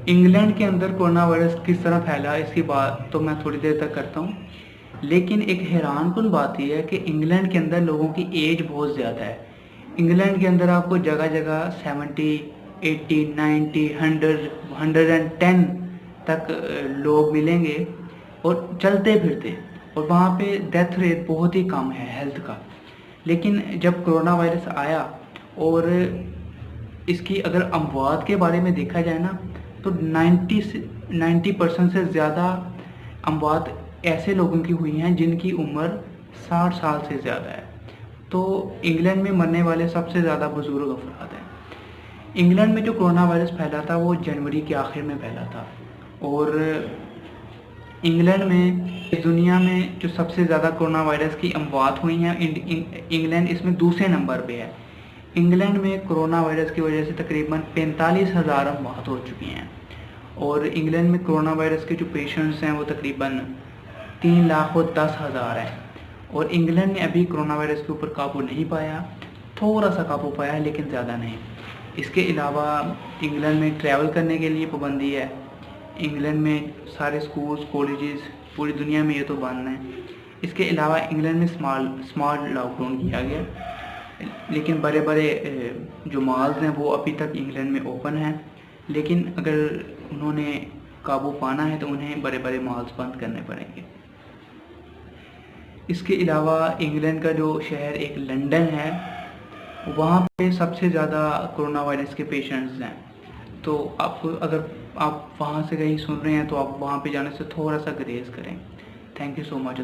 England के अंदर corona virus किस तरह फैला इसकी बात तो मैं थोड़ी देर तक करता हूँ, लेकिन एक हैरानकुन बात यह है कि इंग्लैंड के अंदर लोगों की एज बहुत ज़्यादा है। इंग्लैंड के अंदर आपको जगह जगह 70, 80, 90, 100, 110 तक लोग मिलेंगे और चलते फिरते, और वहाँ पे डेथ रेट बहुत ही कम है हेल्थ का। लेकिन जब कोरोना वायरस आया और इसकी अगर अमवात के बारे में देखा जाए ना, तो 90% से ज़्यादा अमवात ऐसे लोगों की हुई हैं जिनकी उम्र 60 साल से ज़्यादा है। तो इंग्लैंड में मरने वाले सबसे ज़्यादा बुजुर्ग अफराद हैं। इंग्लैंड में जो कोरोना वायरस फैला था वो जनवरी के आखिर में फैला था, और इंग्लैंड में दुनिया में जो सबसे ज़्यादा कोरोना वायरस की अमवात हुई हैं, इंग्लैंड इसमें दूसरे नंबर पे है। इंग्लैंड में कोरोना वायरस की वजह से तकरीबन 45,000 अमवात हो चुकी हैं, और इंग्लैंड में कोरोना वायरस के जो पेशेंट्स हैं वो तकरीबन 3,10,000 हैं। और इंग्लैंड ने अभी कोरोना वायरस के ऊपर काबू नहीं पाया, थोड़ा सा काबू पाया है लेकिन ज़्यादा नहीं। इसके अलावा इंग्लैंड में ट्रैवल करने के लिए पाबंदी है। इंग्लैंड में सारे स्कूल्स, कॉलेजेस, पूरी दुनिया में ये तो बंद हैं। इसके अलावा इंग्लैंड में स्मॉल लॉकडाउन किया गया, लेकिन बड़े बड़े जो मॉल्स हैं वो अभी तक इंग्लैंड में ओपन हैं। लेकिन अगर उन्होंने काबू पाना है तो उन्हें बड़े बड़े मॉल्स बंद करने पड़ेंगे। इसके अलावा इंग्लैंड का जो शहर एक लंदन है, वहाँ पे सबसे ज़्यादा कोरोना वायरस के पेशेंट्स हैं। तो आप अगर आप वहाँ से कहीं सुन रहे हैं तो आप वहाँ पे जाने से थोड़ा सा गुरेज करें। Thank you so much.